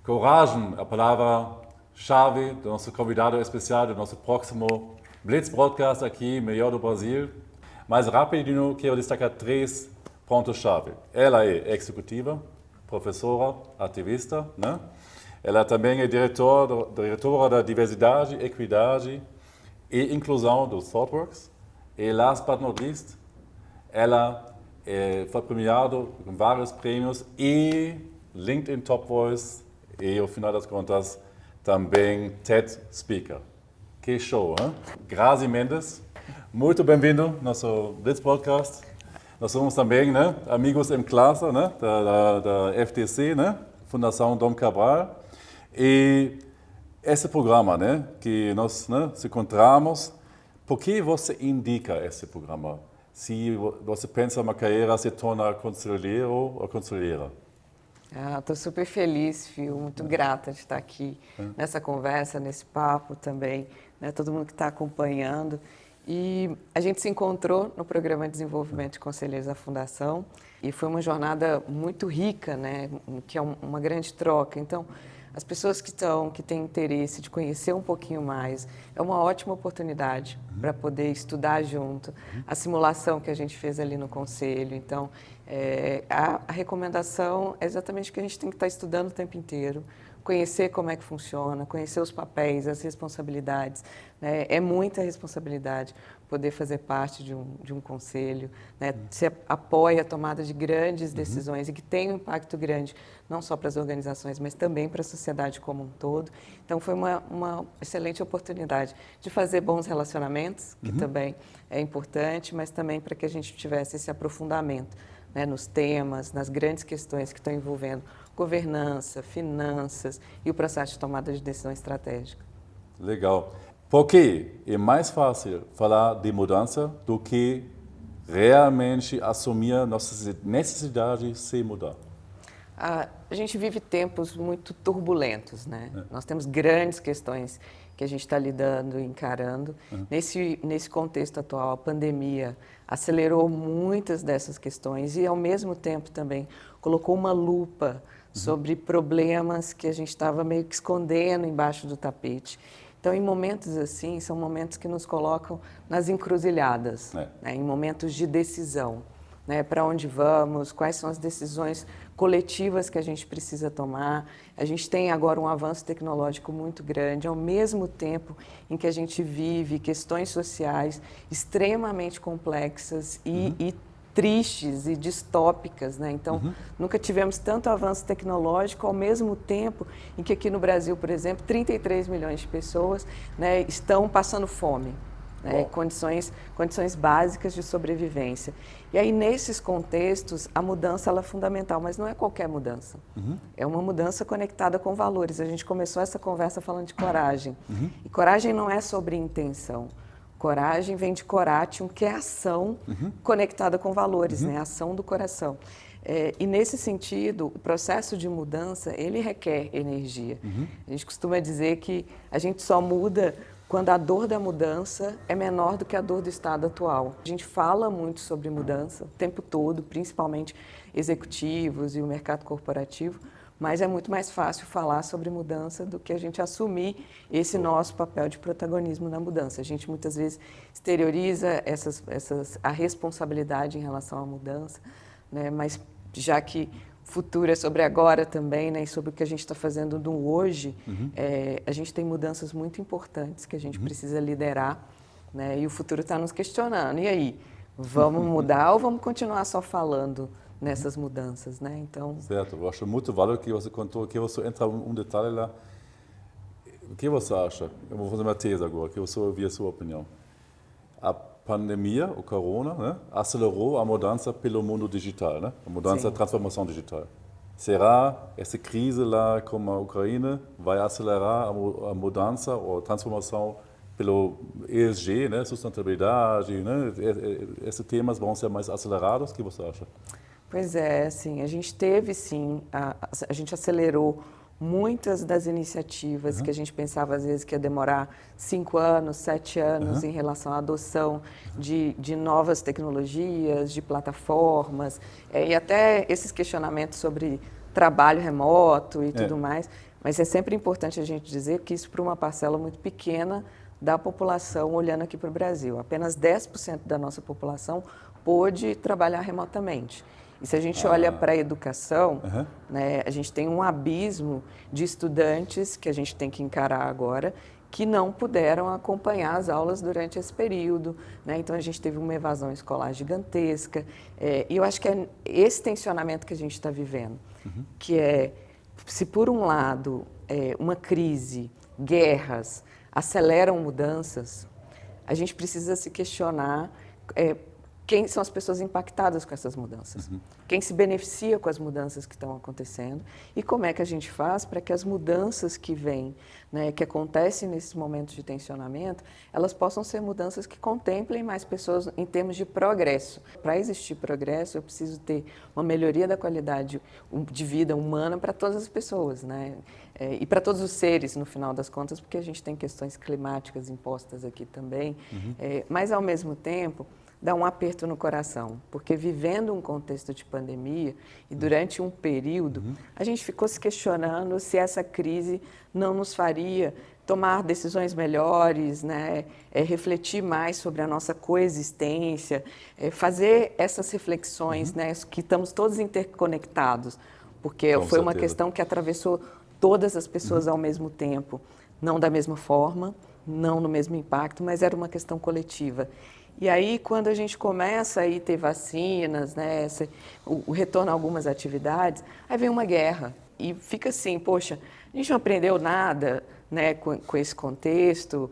coragem, a palavra-chave do nosso convidado especial, do nosso próximo Blitz Broadcast aqui, melhor do Brasil. Mais rapidinho, quero destacar 3 pontos-chave. Ela é executiva, professora, ativista, né? Ela também é diretora da diversidade, equidade e inclusão do ThoughtWorks. E last but not least, ela foi premiada com vários prêmios e LinkedIn Top Voice e, ao final das contas, também TED Speaker. Que show, hein? Grazi Mendes, muito bem-vindo ao nosso Blitz Podcast. Nós somos também, né, amigos em classe, né, da FTC, né, Fundação Dom Cabral. E esse programa, né, que nós, né, se encontramos, por que você indica esse programa? Se você pensa uma carreira se torna conselheiro ou conselheira? Estou super feliz, Fio, muito grata de estar aqui nessa conversa, nesse papo também, né, todo mundo que está acompanhando. E a gente se encontrou no programa de desenvolvimento de conselheiros da Fundação e foi uma jornada muito rica, né, que é uma grande troca. Então, as pessoas que têm interesse de conhecer um pouquinho mais, é uma ótima oportunidade para poder estudar junto. A simulação que a gente fez ali no conselho. Então, a recomendação é exatamente que a gente tem que estar estudando o tempo inteiro, conhecer como é que funciona, conhecer os papéis, as responsabilidades. Né? É muita responsabilidade poder fazer parte de um conselho. Né? Você apoia a tomada de grandes decisões e que tem um impacto grande, não só para as organizações, mas também para a sociedade como um todo. Então, foi uma excelente oportunidade de fazer bons relacionamentos, que também é importante, mas também para que a gente tivesse esse aprofundamento, né, nos temas, nas grandes questões que estão envolvendo governança, finanças e o processo de tomada de decisão estratégica. Legal. Porque é mais fácil falar de mudança do que realmente assumir nossa necessidade de se mudar. A gente vive tempos muito turbulentos, né? Nós temos grandes questões que a gente está lidando, encarando. Nesse contexto atual, a pandemia acelerou muitas dessas questões e, ao mesmo tempo, também colocou uma lupa sobre problemas que a gente estava meio que escondendo embaixo do tapete. Então, em momentos assim, são momentos que nos colocam nas encruzilhadas, né? Em momentos de decisão. Né, para onde vamos, quais são as decisões coletivas que a gente precisa tomar. A gente tem agora um avanço tecnológico muito grande, ao mesmo tempo em que a gente vive questões sociais extremamente complexas e tristes e distópicas. Né? Então, nunca tivemos tanto avanço tecnológico, ao mesmo tempo em que aqui no Brasil, por exemplo, 33 milhões de pessoas, né, estão passando fome. Né, condições básicas de sobrevivência. E aí, nesses contextos, a mudança ela é fundamental, mas não é qualquer mudança. É uma mudança conectada com valores. A gente começou essa conversa falando de coragem. E coragem não é sobre intenção. Coragem vem de coratium, que é ação conectada com valores, né, ação do coração. E nesse sentido, o processo de mudança, ele requer energia. A gente costuma dizer que a gente só muda quando a dor da mudança é menor do que a dor do estado atual. A gente fala muito sobre mudança o tempo todo, principalmente executivos e o mercado corporativo, mas é muito mais fácil falar sobre mudança do que a gente assumir esse nosso papel de protagonismo na mudança. A gente muitas vezes exterioriza a responsabilidade em relação à mudança, né? Mas já que futuro é sobre agora também, né, e sobre o que a gente está fazendo no hoje, a gente tem mudanças muito importantes que a gente precisa liderar, né, e o futuro está nos questionando. E aí, vamos mudar ou vamos continuar só falando nessas mudanças? Né? Então... Certo, eu acho muito válido que você contou, que você entra detalhe lá. O que você acha? Eu vou fazer uma tese agora, que eu só ouvir a sua opinião. A pandemia, o corona, né, acelerou a mudança pelo mundo digital, né? A mudança, a transformação digital. Será essa crise lá com a Ucrânia vai acelerar a mudança ou a transformação pelo ESG, né, sustentabilidade, né? Esses temas vão ser mais acelerados? O que você acha? Pois é, assim, a gente teve sim, a gente acelerou muitas das iniciativas que a gente pensava às vezes que ia demorar 5 anos, 7 anos em relação à adoção de novas tecnologias, de plataformas, e até esses questionamentos sobre trabalho remoto e tudo mais, mas é sempre importante a gente dizer que isso para uma parcela muito pequena da população olhando aqui para o Brasil. Apenas 10% da nossa população pôde trabalhar remotamente. E se a gente olha para a educação, né, a gente tem um abismo de estudantes que a gente tem que encarar agora, que não puderam acompanhar as aulas durante esse período, né? Então a gente teve uma evasão escolar gigantesca, e eu acho que é esse tensionamento que a gente está vivendo, que é, se por um lado uma crise, guerras aceleram mudanças, a gente precisa se questionar quem são as pessoas impactadas com essas mudanças, quem se beneficia com as mudanças que estão acontecendo e como é que a gente faz para que as mudanças que vêm, né, que acontecem nesses momentos de tensionamento, elas possam ser mudanças que contemplem mais pessoas em termos de progresso. Para existir progresso, eu preciso ter uma melhoria da qualidade de vida humana para todas as pessoas, né? E para todos os seres, no final das contas, porque a gente tem questões climáticas impostas aqui também, mas ao mesmo tempo dá um aperto no coração, porque vivendo um contexto de pandemia e durante um período, a gente ficou se questionando se essa crise não nos faria tomar decisões melhores, né? Refletir mais sobre a nossa coexistência, fazer essas reflexões, né? Que estamos todos interconectados, porque foi uma questão que atravessou todas as pessoas ao mesmo tempo, não da mesma forma, não no mesmo impacto, mas era uma questão coletiva. E aí, quando a gente começa a ter vacinas, né, o retorno a algumas atividades, aí vem uma guerra. E fica assim, poxa, a gente não aprendeu nada, né, com esse contexto,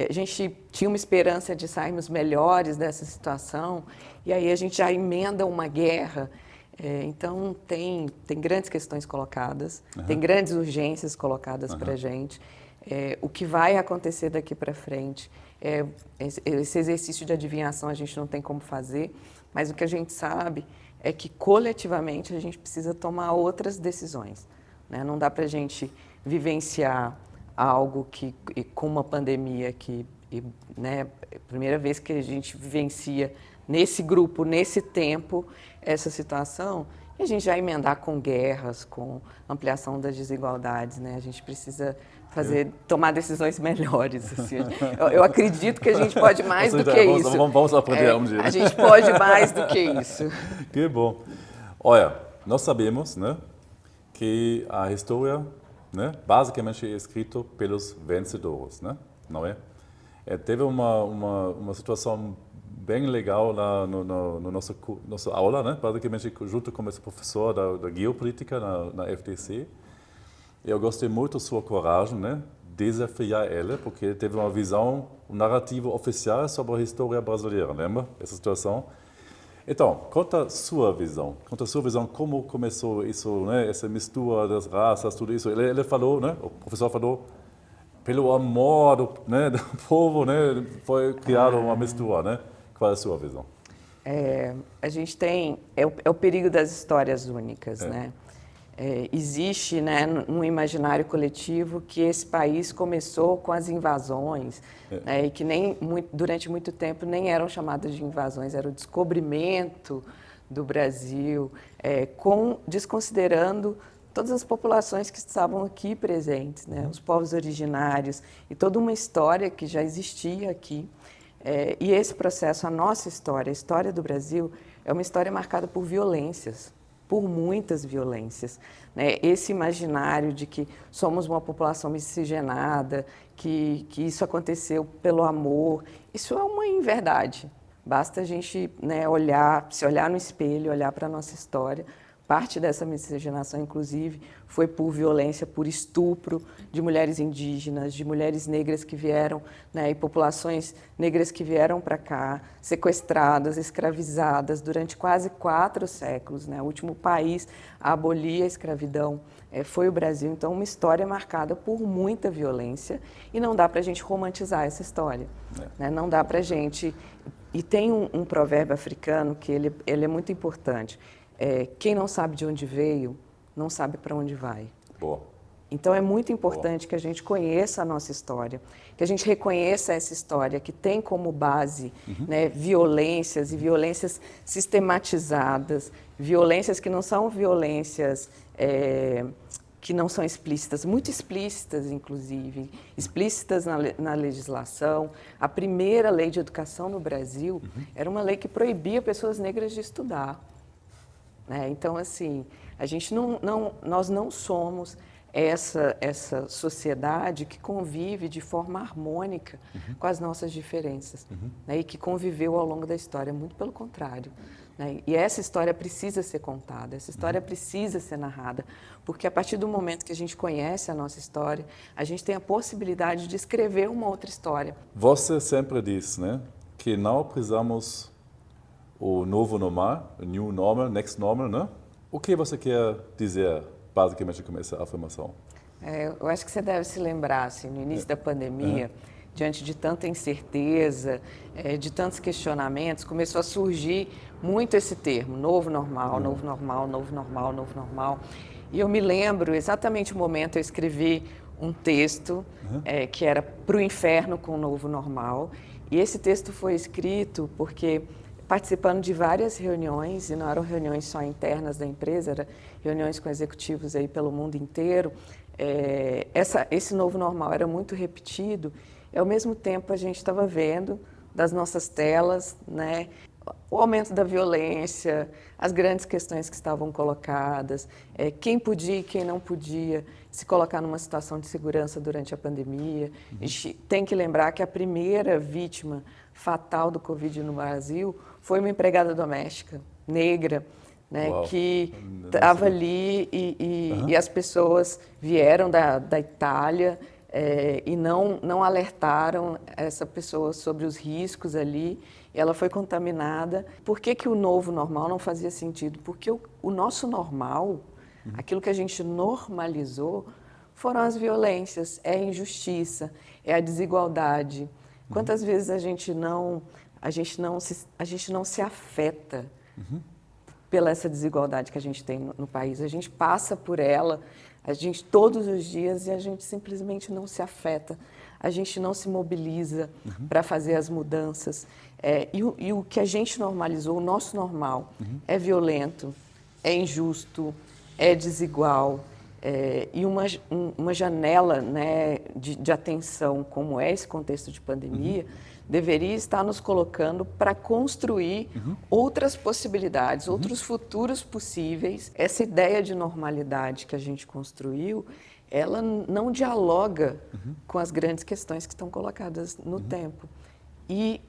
a gente tinha uma esperança de sairmos melhores dessa situação, e aí a gente já emenda uma guerra. Então, tem grandes questões colocadas, tem grandes urgências colocadas para a gente. O que vai acontecer daqui para frente, esse exercício de adivinhação a gente não tem como fazer, mas o que a gente sabe é que coletivamente a gente precisa tomar outras decisões, né? Não dá para a gente vivenciar algo com uma pandemia né, primeira vez que a gente vivencia nesse grupo, nesse tempo, essa situação, e a gente já emendar com guerras, com ampliação das desigualdades, né? A gente precisa tomar decisões melhores. Assim. Eu acredito que a gente pode mais do que isso. Vamos aprender a gente pode mais do que isso. Que bom. Olha, nós sabemos, né, que a história, né, basicamente é escrita pelos vencedores, né, não é? Teve uma situação bem legal lá no nossa aula, né, basicamente junto com esse professor da geopolítica na FDC. Eu gostei muito da sua coragem, né? Desafiar ela, porque ele teve uma visão, um narrativo oficial sobre a história brasileira, lembra? Essa situação. Então, conta a sua visão. Como começou isso, né? Essa mistura das raças, tudo isso. Ele falou, né? O professor falou, pelo amor do povo, né? Foi criada uma mistura, né? Qual é a sua visão? A gente tem, é o perigo das histórias únicas, né? Existe, né, no imaginário coletivo que esse país começou com as invasões, né, e que durante muito tempo nem eram chamadas de invasões, era o descobrimento do Brasil, desconsiderando todas as populações que estavam aqui presentes, né, os povos originários e toda uma história que já existia aqui. E esse processo, a nossa história, a história do Brasil, é uma história marcada por violências, por muitas violências, né? Esse imaginário de que somos uma população miscigenada, que isso aconteceu pelo amor, isso é uma inverdade. Basta a gente, né, se olhar no espelho, olhar para a nossa história. Parte dessa miscigenação, inclusive, foi por violência, por estupro de mulheres indígenas, de mulheres negras que vieram, né, e populações negras que vieram para cá, sequestradas, escravizadas durante quase 4 séculos. Né? O último país a abolir a escravidão foi o Brasil. Então, uma história marcada por muita violência e não dá para a gente romantizar essa história. Né? Não dá para a gente... E tem um provérbio africano que ele é muito importante. Quem não sabe de onde veio, não sabe para onde vai. Boa. Então, é muito importante que a gente conheça a nossa história, que a gente reconheça essa história que tem como base, né, violências e violências sistematizadas, violências que não são violências que não são explícitas, muito explícitas, inclusive, explícitas na legislação. A primeira lei de educação no Brasil era uma lei que proibia pessoas negras de estudar. Né? Então, assim, nós não somos essa sociedade que convive de forma harmônica com as nossas diferenças, né? E que conviveu ao longo da história, muito pelo contrário. Né? E essa história precisa ser contada, essa história precisa ser narrada, porque a partir do momento que a gente conhece a nossa história, a gente tem a possibilidade de escrever uma outra história. Você sempre diz, né, que não precisamos o novo normal, o new normal, next normal, né? O que você quer dizer basicamente com essa afirmação? Eu acho que você deve se lembrar, assim, no início da pandemia, diante de tanta incerteza, de tantos questionamentos, começou a surgir muito esse termo, novo normal, novo normal, novo normal, novo normal. E eu me lembro exatamente o momento eu escrevi um texto que era para o inferno com o novo normal. E esse texto foi escrito porque, participando de várias reuniões, e não eram reuniões só internas da empresa, eram reuniões com executivos aí pelo mundo inteiro, esse novo normal era muito repetido, e ao mesmo tempo a gente estava vendo das nossas telas, né, o aumento da violência, as grandes questões que estavam colocadas, quem podia e quem não podia se colocar numa situação de segurança durante a pandemia. A gente tem que lembrar que a primeira vítima fatal do Covid no Brasil foi uma empregada doméstica negra, né, que estava ali e as pessoas vieram da Itália e não alertaram essa pessoa sobre os riscos ali. Ela foi contaminada. Por que o novo normal não fazia sentido? Porque o nosso normal, aquilo que a gente normalizou, foram as violências, é a injustiça, é a desigualdade. Quantas vezes a gente não se afeta pela essa desigualdade que a gente tem no país? A gente passa por ela, todos os dias, e a gente simplesmente não se afeta, a gente não se mobiliza para fazer as mudanças. E o que a gente normalizou, o nosso normal, é violento, é injusto, é desigual. E uma janela, né, de atenção, como é esse contexto de pandemia, deveria estar nos colocando para construir outras possibilidades, outros futuros possíveis. Essa ideia de normalidade que a gente construiu, ela não dialoga com as grandes questões que estão colocadas no tempo. E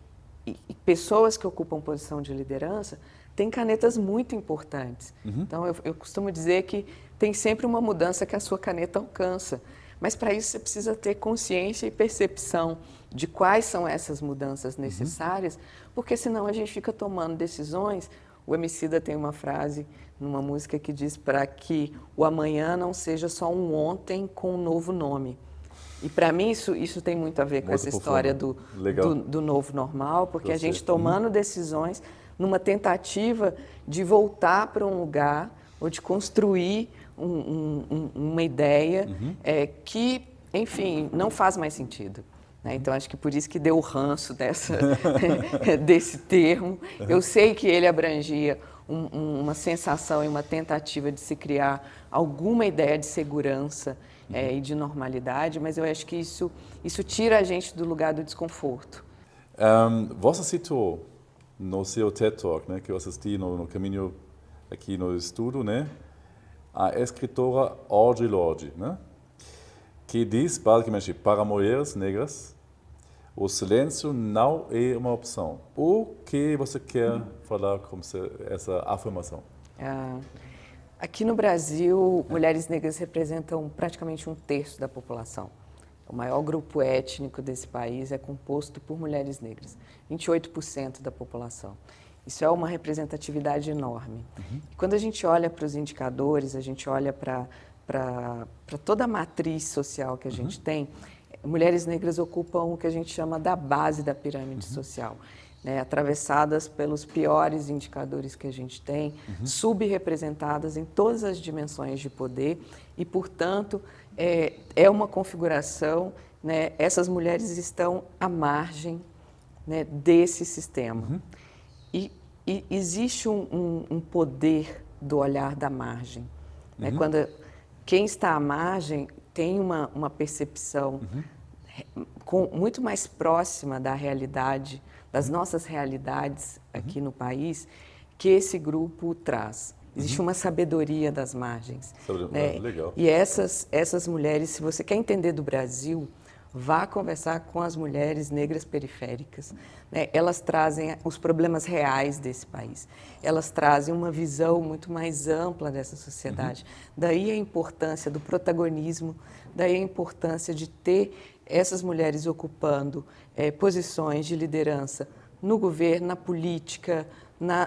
pessoas que ocupam posição de liderança têm canetas muito importantes. Então, eu costumo dizer que tem sempre uma mudança que a sua caneta alcança. Mas, para isso, você precisa ter consciência e percepção de quais são essas mudanças necessárias, porque senão a gente fica tomando decisões. O Emicida tem uma frase numa música que diz para que o amanhã não seja só um ontem com um novo nome. E, para mim, isso tem muito a ver com essa história do novo normal, porque a gente tomando decisões numa tentativa de voltar para um lugar ou de construir uma ideia que, enfim, não faz mais sentido. Né? Então, acho que por isso que deu o ranço desse termo. Eu sei que ele abrangia uma sensação e uma tentativa de se criar alguma ideia de segurança e de normalidade, mas eu acho que isso tira a gente do lugar do desconforto. Você citou no seu TED Talk, né, que eu assisti no caminho aqui no estúdio, né, a escritora Audre Lorde, né, que diz basicamente para mulheres negras o silêncio não é uma opção. O que você quer falar com essa afirmação? Aqui no Brasil, mulheres negras representam praticamente 1/3 da população. O maior grupo étnico desse país é composto por mulheres negras, 28% da população. Isso é uma representatividade enorme. E quando a gente olha para os indicadores, a gente olha para toda a matriz social que a gente tem, mulheres negras ocupam o que a gente chama da base da pirâmide social. né, atravessadas pelos piores indicadores que a gente tem, subrepresentadas em todas as dimensões de poder e, portanto, é uma configuração, né, essas mulheres estão à margem, né, desse sistema. E existe um poder do olhar da margem. Né? Quando quem está à margem tem uma percepção muito mais próxima da realidade, das nossas realidades aqui no país, que esse grupo traz. Existe uma sabedoria das margens. Né? Legal. E essas mulheres, se você quer entender do Brasil, vá conversar com as mulheres negras periféricas. Né? Elas trazem os problemas reais desse país. Elas trazem uma visão muito mais ampla dessa sociedade. Daí a importância do protagonismo, daí a importância de ter essas mulheres ocupando posições de liderança no governo, na política,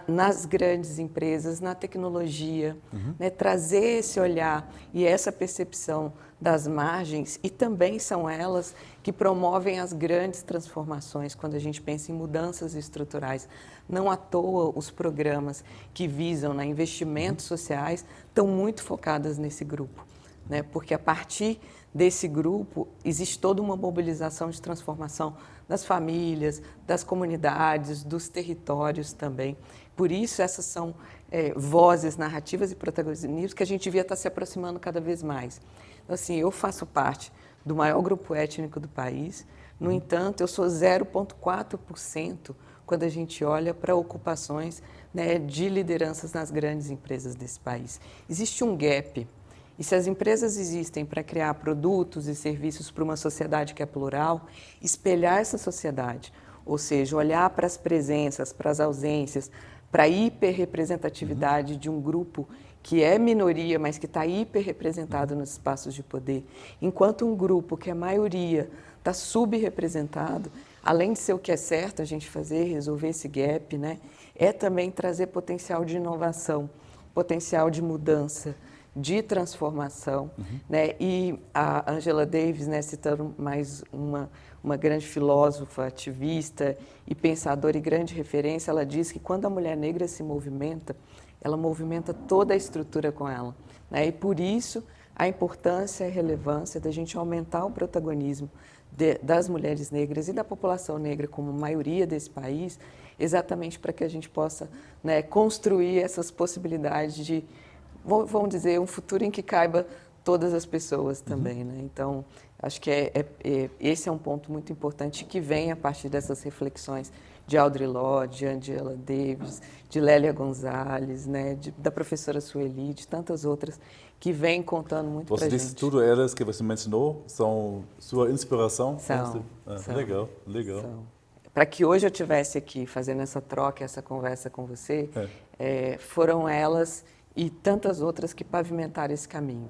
nas grandes empresas, na tecnologia, né? Trazer esse olhar e essa percepção das margens, e também são elas que promovem as grandes transformações quando a gente pensa em mudanças estruturais. Não à toa os programas que visam, né, investimentos sociais estão muito focados nesse grupo, né? Porque a partir desse grupo existe toda uma mobilização de transformação das famílias, das comunidades, dos territórios também. Por isso essas são vozes, narrativas e protagonistas que a gente devia estar se aproximando cada vez mais. Então, assim, eu faço parte do maior grupo étnico do país, no entanto, eu sou 0,4% quando a gente olha para ocupações, né, de lideranças nas grandes empresas desse país. Existe um gap. E se as empresas existem para criar produtos e serviços para uma sociedade que é plural, espelhar essa sociedade, ou seja, olhar para as presenças, para as ausências, para a hiperrepresentatividade de um grupo que é minoria, mas que está hiperrepresentado nos espaços de poder, enquanto um grupo que é maioria está subrepresentado, além de ser o que é certo a gente fazer, resolver esse gap, né, é também trazer potencial de inovação, potencial de mudança, de transformação, né? E a Angela Davis, né, citando mais uma grande filósofa, ativista e pensadora e grande referência, ela diz que quando a mulher negra se movimenta, ela movimenta toda a estrutura com ela, né? E por isso a importância e a relevância da gente aumentar o protagonismo das mulheres negras e da população negra como maioria desse país, exatamente para que a gente possa, né, construir essas possibilidades de, vamos dizer, um futuro em que caiba todas as pessoas também, né? Então, acho que esse é um ponto muito importante que vem a partir dessas reflexões de Audre Lorde, de Angela Davis, de Lélia Gonzalez, né? Da professora Sueli, de tantas outras que vêm contando muito para a gente. Você disse tudo elas que você mencionou são sua inspiração? São. Legal, legal. Para que hoje eu estivesse aqui fazendo essa troca, essa conversa com você, foram elas e tantas outras que pavimentaram esse caminho,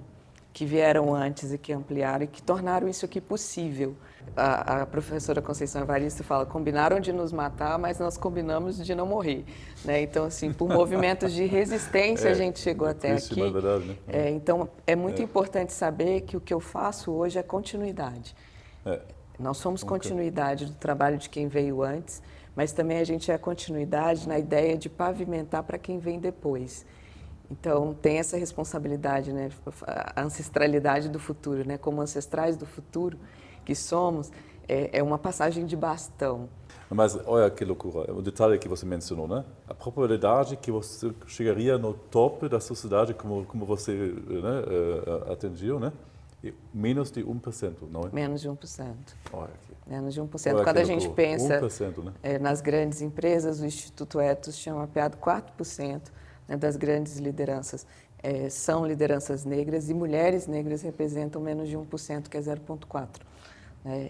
que vieram antes e que ampliaram e que tornaram isso aqui possível. A professora Conceição Evaristo fala, combinaram de nos matar, mas nós combinamos de não morrer. Né? Então, assim, por movimentos de resistência a gente chegou até aqui. É verdade, né? Então, é muito importante saber que o que eu faço hoje é continuidade. Nós somos continuidade do trabalho de quem veio antes, mas também a gente é continuidade na ideia de pavimentar para quem vem depois. Então, tem essa responsabilidade, né? A ancestralidade do futuro, né? Como ancestrais do futuro que somos, é uma passagem de bastão. Mas olha que loucura, o detalhe que você mencionou, né? A probabilidade que você chegaria no topo da sociedade como você, né, atingiu, né? Menos de 1%, não é? Menos de 1%. Olha aqui. Menos de 1%. Quando a gente pensa 1%, né? Nas grandes empresas, o Instituto Ethos tinha mapeado 4%, né, das grandes lideranças. São lideranças negras e mulheres negras representam menos de 1%, que é 0,4%.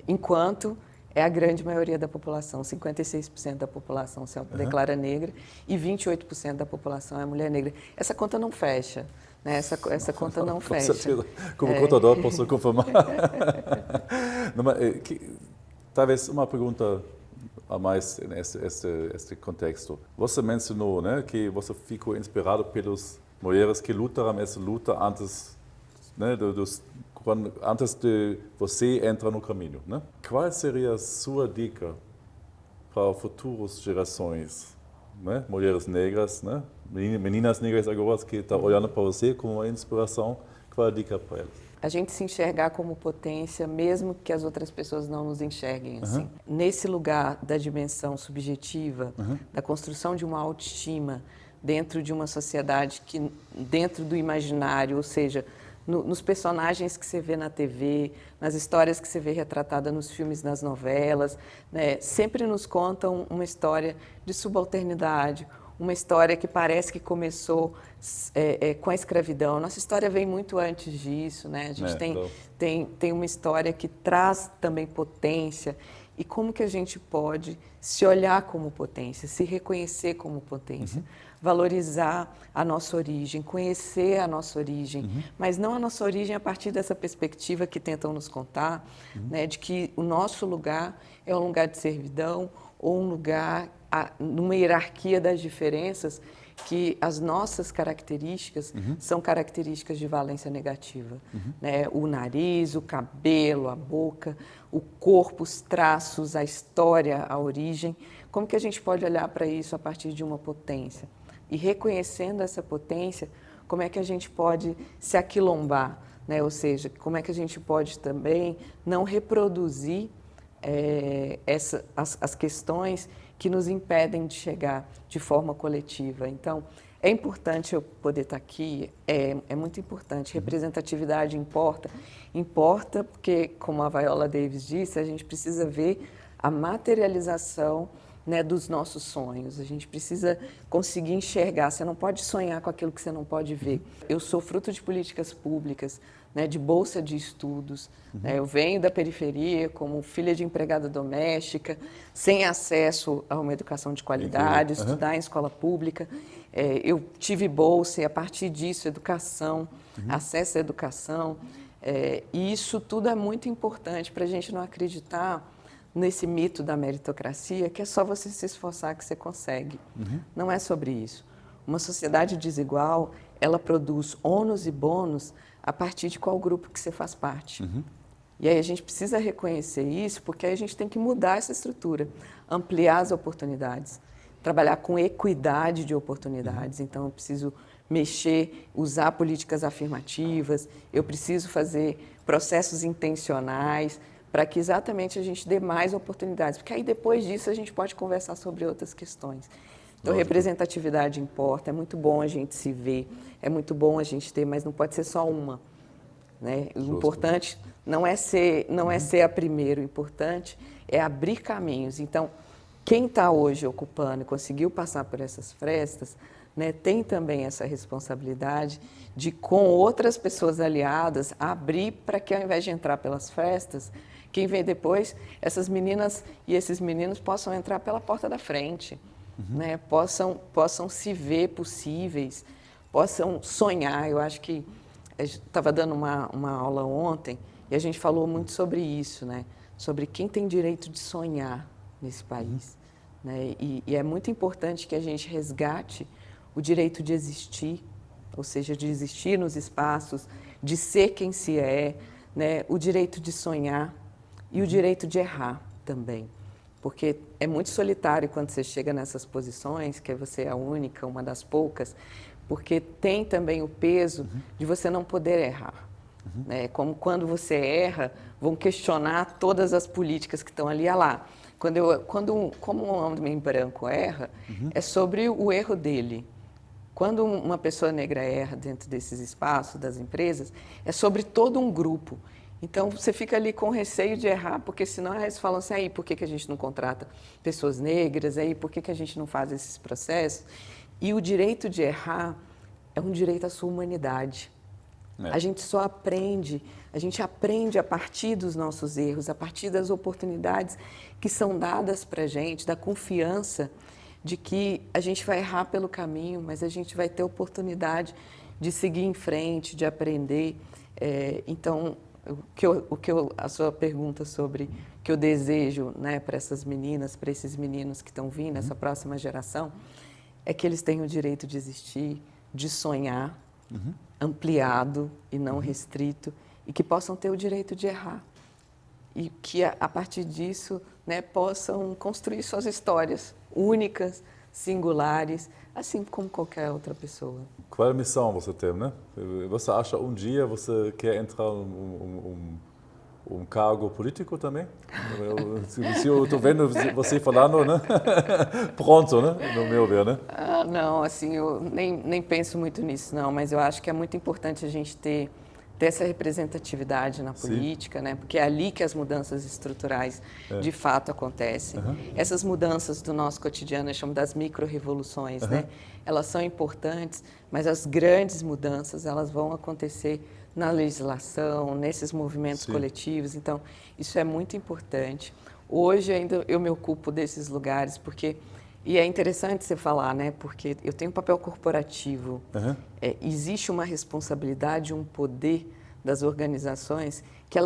Enquanto é a grande maioria da população, 56% da população se declara negra e 28% da população é mulher negra. Essa conta não fecha, né? Essa conta não fecha. Com certeza. Como contador posso confirmar. Não, mas, talvez uma pergunta a mais nesse contexto. Você mencionou, né, que você ficou inspirado pelas mulheres que lutaram essa luta antes, né, antes de você entrar no caminho, né? Qual seria a sua dica para futuras gerações, né? Mulheres negras, né? Meninas negras agora que estão olhando para você como uma inspiração, qual a dica para elas? A gente se enxergar como potência, mesmo que as outras pessoas não nos enxerguem assim. Nesse lugar da dimensão subjetiva, da construção de uma autoestima dentro de uma sociedade que, dentro do imaginário, ou seja, nos personagens que você vê na TV, nas histórias que você vê retratada nos filmes, nas novelas, né, sempre nos contam uma história de subalternidade, uma história que parece que começou com a escravidão. Nossa história vem muito antes disso, né? A gente tem uma história que traz também potência. E como que a gente pode se olhar como potência, se reconhecer como potência, valorizar a nossa origem, conhecer a nossa origem, mas não a nossa origem a partir dessa perspectiva que tentam nos contar, né, de que o nosso lugar é um lugar de servidão ou um lugar numa hierarquia das diferenças, que as nossas características são características de valência negativa. Né? O nariz, o cabelo, a boca, o corpo, os traços, a história, a origem. Como que a gente pode olhar para isso a partir de uma potência? E reconhecendo essa potência, como é que a gente pode se aquilombar? Né? Ou seja, como é que a gente pode também não reproduzir as questões que nos impedem de chegar de forma coletiva. Então, é importante eu poder estar aqui, é muito importante. Representatividade importa porque, como a Viola Davis disse, a gente precisa ver a materialização, né, dos nossos sonhos. A gente precisa conseguir enxergar. Você não pode sonhar com aquilo que você não pode ver. Eu sou fruto de políticas públicas, né, de bolsa de estudos. Né, eu venho da periferia como filha de empregada doméstica, sem acesso a uma educação de qualidade, estudar em escola pública. Eu tive bolsa e, a partir disso, educação, acesso à educação. E isso tudo é muito importante para a gente não acreditar nesse mito da meritocracia, que é só você se esforçar que você consegue. Não é sobre isso. Uma sociedade desigual, ela produz ônus e bônus a partir de qual grupo que você faz parte. E aí a gente precisa reconhecer isso, porque aí a gente tem que mudar essa estrutura, ampliar as oportunidades, trabalhar com equidade de oportunidades. Então, eu preciso mexer, usar políticas afirmativas, eu preciso fazer processos intencionais, para que exatamente a gente dê mais oportunidades, porque aí depois disso a gente pode conversar sobre outras questões. Então, representatividade importa, é muito bom a gente se ver, é muito bom a gente ter, mas não pode ser só uma. Né? O importante não é ser a primeira, o importante é abrir caminhos. Então, quem está hoje ocupando e conseguiu passar por essas frestas, né, tem também essa responsabilidade de, com outras pessoas aliadas, abrir para que, ao invés de entrar pelas frestas, quem vem depois, essas meninas e esses meninos possam entrar pela porta da frente, né, possam se ver possíveis, possam sonhar. Eu acho que estava dando uma aula ontem e a gente falou muito sobre isso, né, sobre quem tem direito de sonhar nesse país. Né, e é muito importante que a gente resgate o direito de existir, ou seja, de existir nos espaços, de ser quem se é, né, o direito de sonhar e o direito de errar também. Porque é muito solitário quando você chega nessas posições, que você é a única, uma das poucas, porque tem também o peso de você não poder errar. Né? Como quando você erra, vão questionar todas as políticas que estão ali. Lá. Como um homem branco erra, é sobre o erro dele. Quando uma pessoa negra erra dentro desses espaços, das empresas, é sobre todo um grupo. Então, você fica ali com receio de errar, porque senão eles falam assim, aí, por que a gente não contrata pessoas negras? Aí, por que a gente não faz esses processos? E o direito de errar é um direito à sua humanidade. A gente só aprende, a gente aprende a partir dos nossos erros, a partir das oportunidades que são dadas para a gente, da confiança de que a gente vai errar pelo caminho, mas a gente vai ter oportunidade de seguir em frente, de aprender. Então, a sua pergunta sobre o que eu desejo, né, para essas meninas, para esses meninos que estão vindo, essa próxima geração, é que eles tenham o direito de existir, de sonhar, ampliado e não restrito, e que possam ter o direito de errar. e que a partir disso, né, possam construir suas histórias únicas, singulares, assim como qualquer outra pessoa. Qual missão você tem, né? Você acha dia você quer entrar cargo político também? Se eu estou vendo você falando, né? Pronto, né? No meu ver, né? Não, assim, eu nem penso muito nisso, não, mas eu acho que é muito importante a gente ter essa representatividade na política, né? Porque é ali que as mudanças estruturais de fato acontecem. Essas mudanças do nosso cotidiano, eu chamo das micro-revoluções, né? Elas são importantes, mas as grandes mudanças, elas vão acontecer na legislação, nesses movimentos coletivos. Então, isso é muito importante. Hoje ainda eu me ocupo desses lugares, porque... E é interessante você falar, né? Porque eu tenho um papel corporativo. Existe uma responsabilidade, um poder das organizações que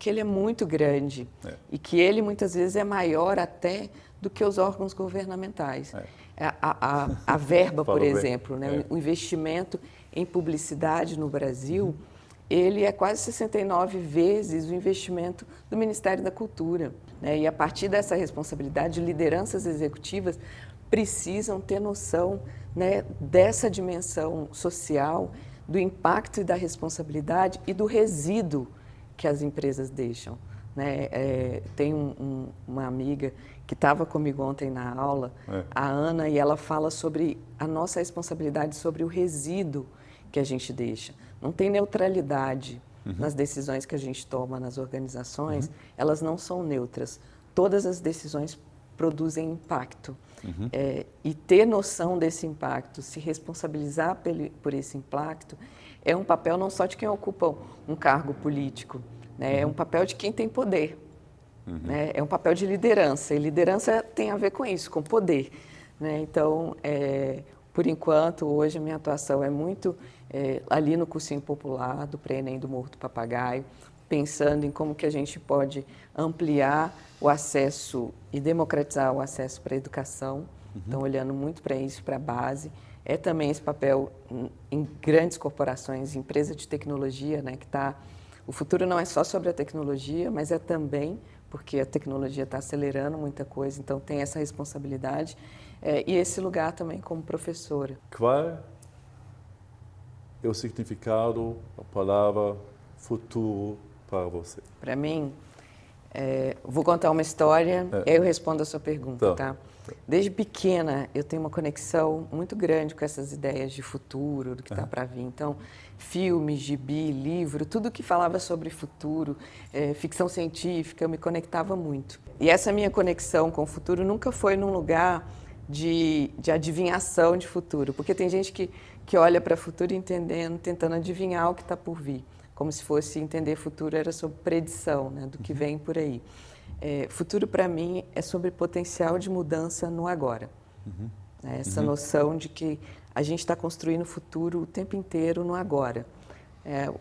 ele é muito grande e que ele muitas vezes é maior até do que os órgãos governamentais. A verba, por exemplo, né? O investimento em publicidade no Brasil, ele é quase 69 vezes o investimento do Ministério da Cultura, né? E a partir dessa responsabilidade, lideranças executivas precisam ter noção, né, dessa dimensão social, do impacto e da responsabilidade e do resíduo que as empresas deixam, né? Tem uma amiga que estava comigo ontem na aula, a Ana, e ela fala sobre a nossa responsabilidade sobre o resíduo que a gente deixa. Não tem neutralidade nas decisões que a gente toma nas organizações, elas não são neutras. Todas as decisões produzem impacto. E ter noção desse impacto, se responsabilizar por esse impacto, é um papel não só de quem ocupa um cargo político, né? É um papel de quem tem poder. Né? É um papel de liderança, e liderança tem a ver com isso, com poder. Né? Então, por enquanto, hoje a minha atuação é muito ali no cursinho popular, do Pré-ENEM do Morro do Papagaio, pensando em como que a gente pode ampliar o acesso e democratizar o acesso para a educação. Então, olhando muito para isso, para a base. É também esse papel em grandes corporações, empresa de tecnologia, né, que o futuro não é só sobre a tecnologia, mas é também porque a tecnologia está acelerando muita coisa, então tem essa responsabilidade. E esse lugar também como professora. Qual é o significado da palavra futuro para você? Para mim, vou contar uma história e aí eu respondo a sua pergunta, tá? Desde pequena, eu tenho uma conexão muito grande com essas ideias de futuro, do que está para vir. Então, filme, gibi, livro, tudo que falava sobre futuro, ficção científica, eu me conectava muito. E essa minha conexão com o futuro nunca foi num lugar de adivinhação de futuro, porque tem gente que olha para o futuro tentando adivinhar o que está por vir, como se fosse entender futuro era sobre predição, né, do que vem por aí. Futuro, para mim, é sobre potencial de mudança no agora. Essa noção de que a gente está construindo o futuro o tempo inteiro no agora.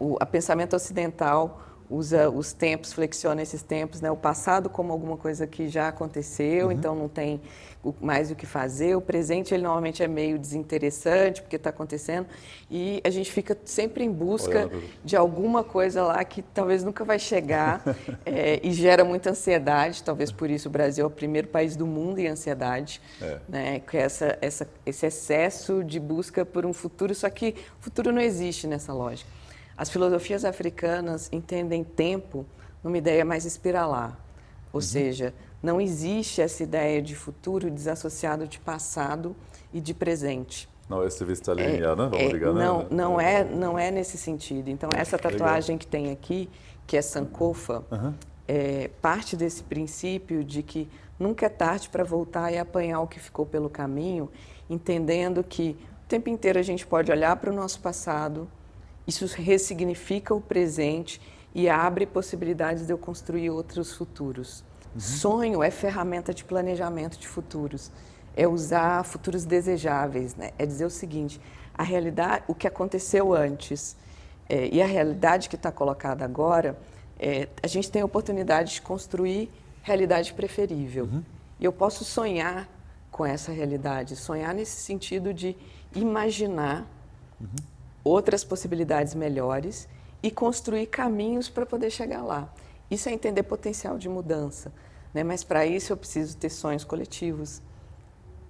O pensamento ocidental usa os tempos, flexiona esses tempos, né? O passado como alguma coisa que já aconteceu, então não tem mais o que fazer. O presente, ele normalmente é meio desinteressante, porque está acontecendo, e a gente fica sempre em busca de alguma coisa lá que talvez nunca vai chegar, e gera muita ansiedade. Talvez por isso o Brasil é o primeiro país do mundo em ansiedade, né? Com esse excesso de busca por um futuro, só que o futuro não existe nessa lógica. As filosofias africanas entendem tempo numa ideia mais espiralar, ou seja, não existe essa ideia de futuro desassociado de passado e de presente. Não, essa vista linear, né? Vamos ligar, né? Não é nesse sentido. Então, essa tatuagem que tem aqui, que é Sankofa, parte desse princípio de que nunca é tarde para voltar e apanhar o que ficou pelo caminho, entendendo que o tempo inteiro a gente pode olhar para o nosso passado. Isso ressignifica o presente e abre possibilidades de eu construir outros futuros. Sonho é ferramenta de planejamento de futuros. É usar futuros desejáveis, né? É dizer o seguinte, a realidade, o que aconteceu antes e a realidade que está colocada agora, a gente tem a oportunidade de construir realidade preferível. E eu posso sonhar com essa realidade, sonhar nesse sentido de imaginar outras possibilidades melhores e construir caminhos para poder chegar lá. Isso é entender potencial de mudança, né? Mas para isso eu preciso ter sonhos coletivos,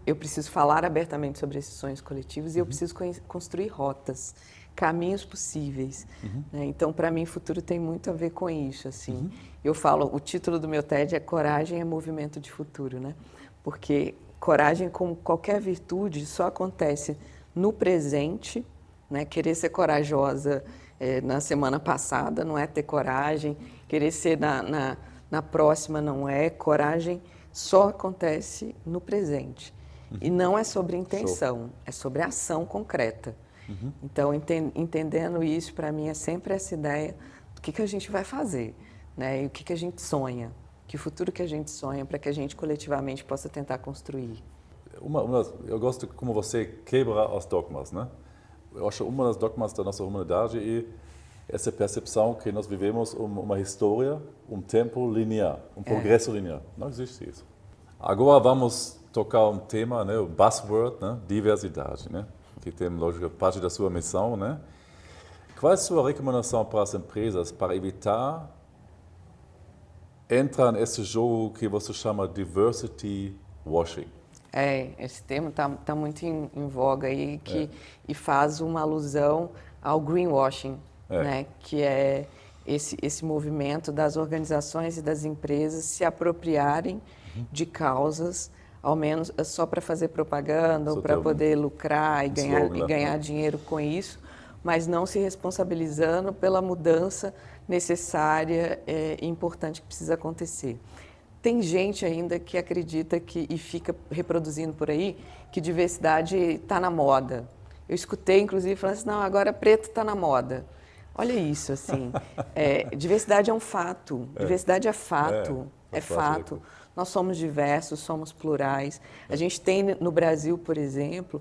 eu preciso falar abertamente sobre esses sonhos coletivos e eu preciso construir rotas, caminhos possíveis, né? Então, para mim, futuro tem muito a ver com isso, assim. Eu falo, o título do meu TED é Coragem é Movimento de Futuro, né? Porque coragem, como qualquer virtude, só acontece no presente, né? Querer ser corajosa na semana passada não é ter coragem, querer ser na próxima não é. Coragem só acontece no presente. E não é sobre intenção, é sobre ação concreta. Então, entendendo isso, para mim, é sempre essa ideia do que a gente vai fazer, né? E o que a gente sonha, que futuro que a gente sonha para que a gente coletivamente possa tentar construir. Eu gosto como você quebra os dogmas, né? Eu acho uma das dogmas da nossa humanidade é essa percepção que nós vivemos uma história, tempo linear, progresso linear. Não existe isso. Agora vamos tocar tema, né? O buzzword, né? Diversidade, né? Que tem, lógico, parte da sua missão, né? Qual é a sua recomendação para as empresas para evitar entrar nesse jogo que você chama diversity washing? Esse termo tá muito em voga aí e faz uma alusão ao greenwashing, né? Que é esse movimento das organizações e das empresas se apropriarem de causas, ao menos só para fazer propaganda ou para poder lucrar e ganhar dinheiro com isso, mas não se responsabilizando pela mudança necessária e importante que precisa acontecer. Tem gente ainda que acredita e fica reproduzindo por aí que diversidade está na moda. Eu escutei, inclusive, falando assim, não, agora preto está na moda. Olha isso, assim, diversidade é um fato, diversidade é fato, é fato. Nós somos diversos, somos plurais. A gente tem no Brasil, por exemplo,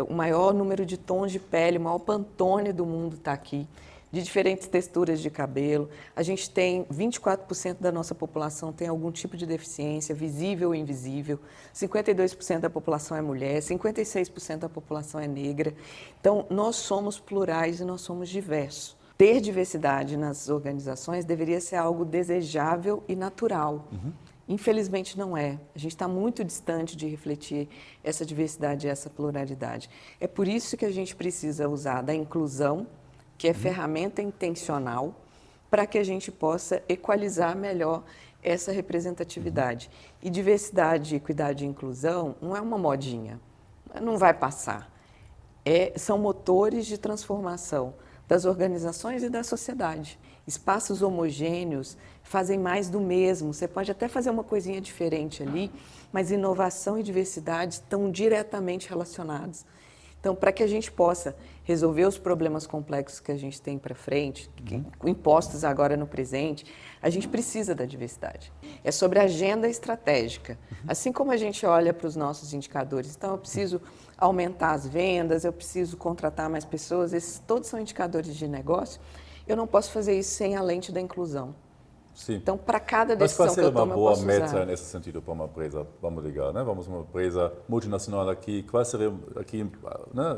o maior número de tons de pele, o maior Pantone do mundo está aqui, de diferentes texturas de cabelo. A gente tem 24% da nossa população tem algum tipo de deficiência, visível ou invisível. 52% da população é mulher, 56% da população é negra. Então, nós somos plurais e nós somos diversos. Ter diversidade nas organizações deveria ser algo desejável e natural. Infelizmente não é. A gente está muito distante de refletir essa diversidade e essa pluralidade. É por isso que a gente precisa usar da inclusão, que é ferramenta intencional, para que a gente possa equalizar melhor essa representatividade. E diversidade, equidade e inclusão não é uma modinha, não vai passar. São motores de transformação das organizações e da sociedade. Espaços homogêneos fazem mais do mesmo. Você pode até fazer uma coisinha diferente ali, mas inovação e diversidade estão diretamente relacionados. Então, para que a gente possa resolver os problemas complexos que a gente tem para frente, impostos agora no presente, a gente precisa da diversidade. É sobre agenda estratégica. Assim como a gente olha para os nossos indicadores, então eu preciso aumentar as vendas, eu preciso contratar mais pessoas, esses todos são indicadores de negócio, eu não posso fazer isso sem a lente da inclusão. Sim. Então, para cada decisão que eu tomo, eu posso usar. Qual seria uma boa meta nesse sentido para uma empresa? Vamos ligar, né? Vamos uma empresa multinacional aqui. Qual seria aqui, né?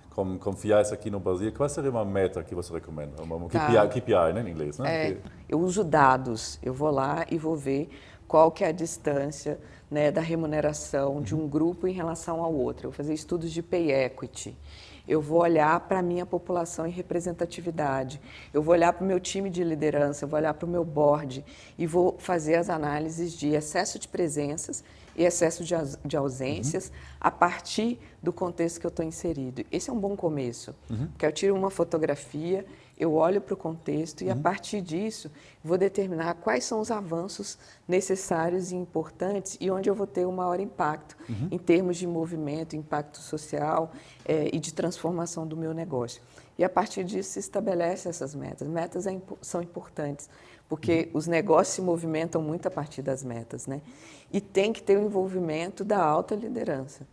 Com FIAs aqui no Brasil, qual seria uma meta que você recomenda? Uma KPI, né, em inglês, né? Eu uso dados. Eu vou lá e vou ver qual que é a distância, né, da remuneração de um grupo em relação ao outro. Eu vou fazer estudos de pay equity. Eu vou olhar para a minha população em representatividade, eu vou olhar para o meu time de liderança, eu vou olhar para o meu board e vou fazer as análises de excesso de presenças e excesso de ausências a partir do contexto que eu estou inserido. Esse é um bom começo, porque eu tiro uma fotografia, eu olho para o contexto e a partir disso vou determinar quais são os avanços necessários e importantes e onde eu vou ter o maior impacto em termos de movimento, impacto social e de transformação do meu negócio. E a partir disso se estabelece essas metas. Metas são importantes, porque os negócios se movimentam muito a partir das metas, né? E tem que ter o envolvimento da alta liderança,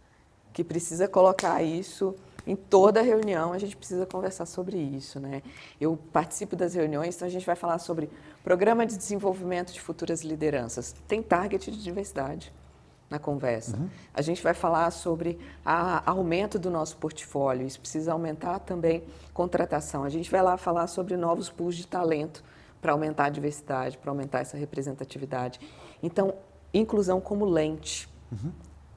que precisa colocar isso em toda reunião, a gente precisa conversar sobre isso, né? Eu participo das reuniões, então a gente vai falar sobre programa de desenvolvimento de futuras lideranças. Tem target de diversidade na conversa. A gente vai falar sobre aumento do nosso portfólio, isso precisa aumentar também contratação. A gente vai lá falar sobre novos pools de talento para aumentar a diversidade, para aumentar essa representatividade. Então, inclusão como lente.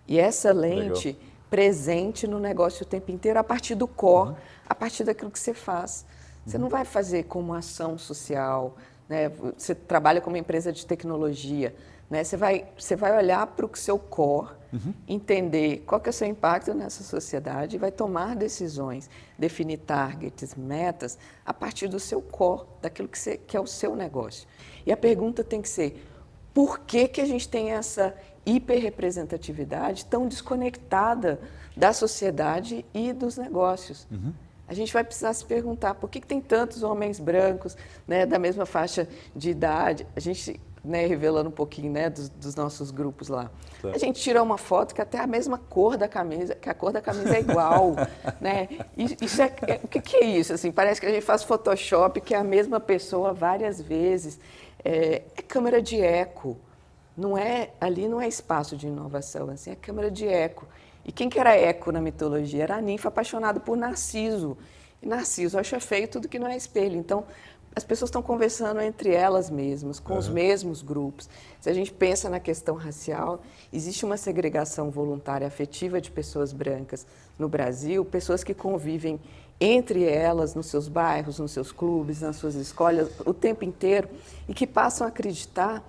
E essa lente Legal. presente no negócio o tempo inteiro, a partir do core, a partir daquilo que você faz. Você não vai fazer como ação social, né? Você trabalha como empresa de tecnologia, né? Você vai olhar para o seu core, entender qual que é o seu impacto nessa sociedade e vai tomar decisões, definir targets, metas, a partir do seu core, daquilo que é o seu negócio. E a pergunta tem que ser, por que a gente tem essa hiperrepresentatividade tão desconectada da sociedade e dos negócios? A gente vai precisar se perguntar por que tem tantos homens brancos, né, da mesma faixa de idade. A gente, né, revelando um pouquinho, né, dos nossos grupos lá. Tá. A gente tira uma foto que até a mesma cor da camisa, que a cor da camisa é igual, né? Isso o que é isso? Assim, parece que a gente faz Photoshop, que é a mesma pessoa várias vezes. É câmera de eco. Ali não é espaço de inovação, assim, é câmera de eco. E quem que era eco na mitologia? Era a ninfa apaixonada por Narciso. E Narciso acha feio tudo que não é espelho. Então, as pessoas estão conversando entre elas mesmas, com os mesmos grupos. Se a gente pensa na questão racial, existe uma segregação voluntária afetiva de pessoas brancas no Brasil, pessoas que convivem entre elas, nos seus bairros, nos seus clubes, nas suas escolas, o tempo inteiro, e que passam a acreditar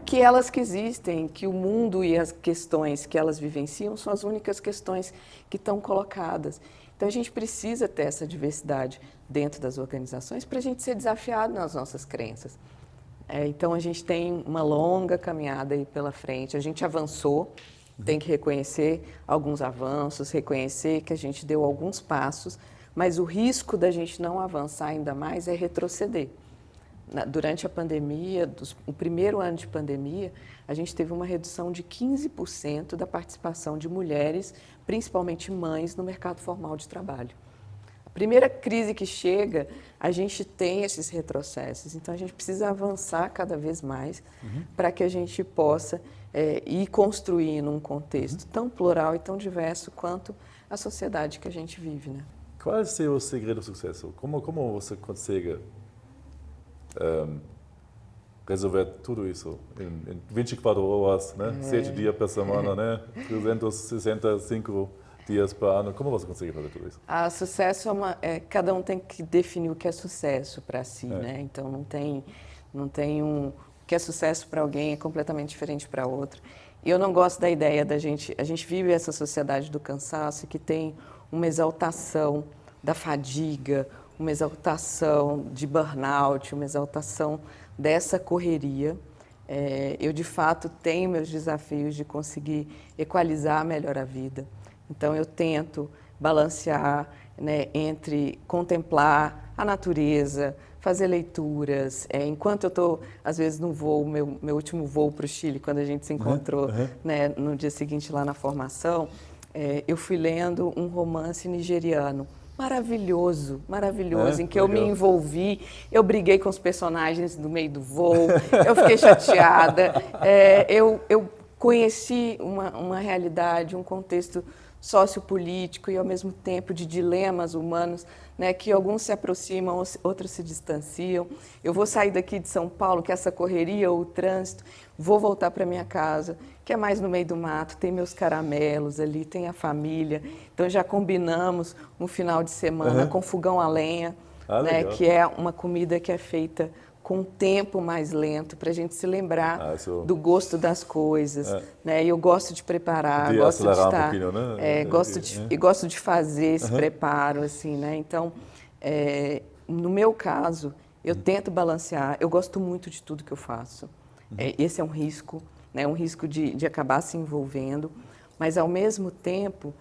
que elas que existem, que o mundo e as questões que elas vivenciam são as únicas questões que estão colocadas. Então, a gente precisa ter essa diversidade dentro das organizações para a gente ser desafiado nas nossas crenças. Então, a gente tem uma longa caminhada aí pela frente. A gente avançou, tem que reconhecer alguns avanços, reconhecer que a gente deu alguns passos, mas o risco da gente não avançar ainda mais é retroceder. Durante a pandemia, o primeiro ano de pandemia, a gente teve uma redução de 15% da participação de mulheres, principalmente mães, no mercado formal de trabalho. A primeira crise que chega, a gente tem esses retrocessos. Então, a gente precisa avançar cada vez mais para que a gente possa ir construindo um contexto tão plural e tão diverso quanto a sociedade que a gente vive, né? Qual é o seu segredo do sucesso? Como você consegue resolver tudo isso em 24 horas, né? 7 dias por semana, né? 365 dias por ano. Como você consegue fazer tudo isso? Sucesso cada um tem que definir o que é sucesso para si, né? Então não tem o que é sucesso para alguém é completamente diferente para outro. E eu não gosto da ideia a gente vive essa sociedade do cansaço que tem uma exaltação da fadiga, uma exaltação de burnout, uma exaltação dessa correria. Eu, de fato, tenho meus desafios de conseguir equalizar melhor a vida. Então, eu tento balancear, né, entre contemplar a natureza, fazer leituras. Enquanto eu estou, às vezes, no voo, meu último voo para o Chile, quando a gente se encontrou, né, no dia seguinte lá na formação, eu fui lendo um romance nigeriano, maravilhoso, em que eu me envolvi, eu briguei com os personagens no meio do voo, eu fiquei chateada, eu conheci uma realidade, um contexto sociopolítico e, ao mesmo tempo, de dilemas humanos, né, que alguns se aproximam, outros se distanciam. Eu vou sair daqui de São Paulo, que é essa correria, o trânsito, vou voltar para minha casa, que é mais no meio do mato, tem meus caramelos ali, tem a família. Então, já combinamos um final de semana com fogão a lenha, né, que é uma comida que é feita com um tempo mais lento, para a gente se lembrar do gosto das coisas. Né? Eu gosto de preparar, gosto de estar, gosto de fazer esse preparo, assim, né? Então, no meu caso, eu tento balancear. Eu gosto muito de tudo que eu faço. Esse é um risco, né? Um risco de acabar se envolvendo, mas, ao mesmo tempo,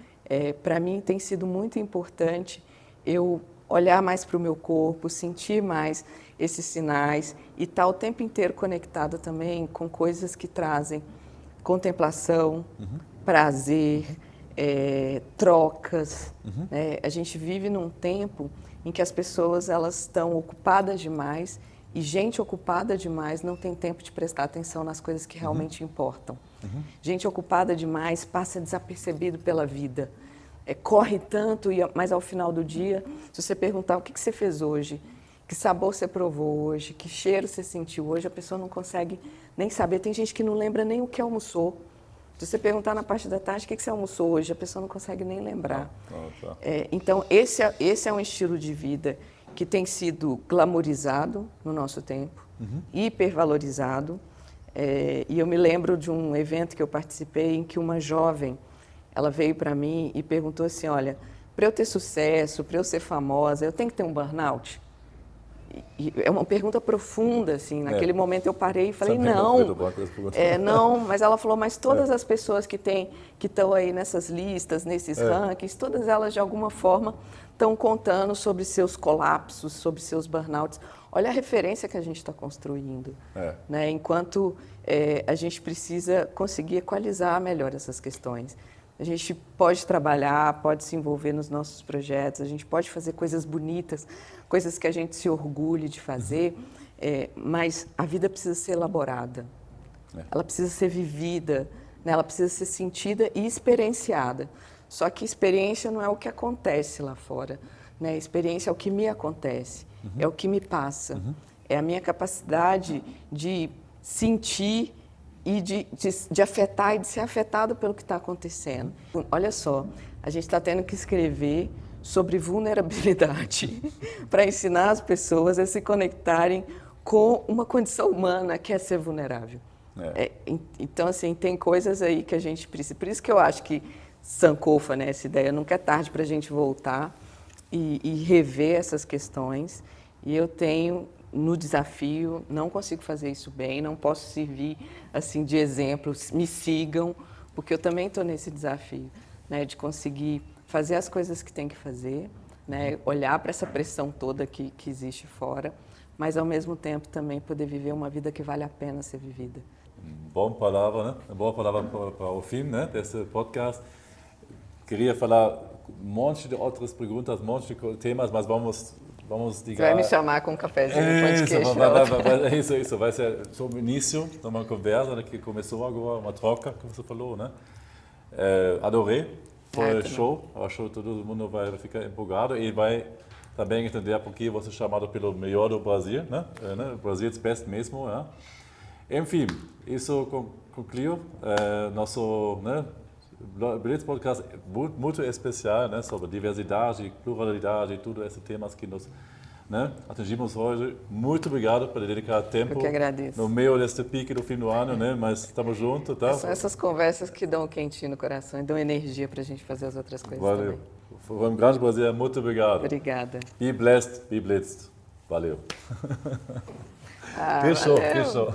para mim tem sido muito importante eu olhar mais para o meu corpo, sentir mais esses sinais e estar o tempo inteiro conectada também com coisas que trazem contemplação, prazer, trocas. Né? A gente vive num tempo em que as pessoas elas estão ocupadas demais e gente ocupada demais não tem tempo de prestar atenção nas coisas que realmente importam. Gente ocupada demais passa desapercebido pela vida. Corre tanto, mas ao final do dia, se você perguntar o que você fez hoje, que sabor você provou hoje, que cheiro você sentiu hoje, a pessoa não consegue nem saber. Tem gente que não lembra nem o que almoçou. Se você perguntar na parte da tarde, o que você almoçou hoje, a pessoa não consegue nem lembrar. Então, esse é um estilo de vida que tem sido glamorizado no nosso tempo, hipervalorizado. E eu me lembro de um evento que eu participei em que uma jovem, ela veio para mim e perguntou assim, olha, para eu ter sucesso, para eu ser famosa, eu tenho que ter um burnout? E é uma pergunta profunda, assim. Naquele momento eu parei e falei, não, mas ela falou, mas todas as pessoas que estão aí nessas listas, nesses rankings, todas elas de alguma forma estão contando sobre seus colapsos, sobre seus burnouts. Olha a referência que a gente está construindo, né? Enquanto a gente precisa conseguir equalizar melhor essas questões. A gente pode trabalhar, pode se envolver nos nossos projetos, a gente pode fazer coisas bonitas, coisas que a gente se orgulhe de fazer, mas a vida precisa ser elaborada, ela precisa ser vivida, né? Ela precisa ser sentida e experienciada. Só que experiência não é o que acontece lá fora, né? Experiência é o que me acontece, é o que me passa, é a minha capacidade de sentir e de afetar e de ser afetado pelo que está acontecendo. Olha só, a gente está tendo que escrever sobre vulnerabilidade para ensinar as pessoas a se conectarem com uma condição humana que é ser vulnerável. Então, assim, tem coisas aí que a gente precisa. Por isso que eu acho que Sankofa, né, essa ideia, nunca é tarde para a gente voltar e rever essas questões. E eu tenho no desafio, não consigo fazer isso bem, não posso servir assim de exemplo, me sigam, porque eu também estou nesse desafio, né, de conseguir fazer as coisas que tem que fazer, né, olhar para essa pressão toda que existe fora, mas ao mesmo tempo também poder viver uma vida que vale a pena ser vivida. Boa palavra, né? Boa palavra para o fim, né, desse podcast. Queria falar um monte de outras perguntas, um monte de temas, mas vamos ligar. Vai me chamar com um cafezinho, podcast. Isso, vai ser só o início de uma conversa, né, que começou agora, uma troca, como você falou, né? Adorei, foi show, acho que todo mundo vai ficar empolgado e vai também entender por que você é chamado pelo melhor do Brasil, né? Brasil's Best mesmo, né? Enfim, isso concluiu nosso, né, Blitz Podcast muito especial, né, sobre diversidade, pluralidade, tudo esses temas que nós, né, atingimos hoje. Muito obrigado por dedicar tempo. Eu que agradeço. No meio deste pique do fim do ano, né, mas estamos juntos, tá? São essas conversas que dão um quentinho no coração e dão energia para a gente fazer as outras coisas. Valeu. Também. Foi um grande prazer, muito obrigado. Obrigada. Be blessed, be blitzed. Valeu. Ah, Fechou, valeu. fechou.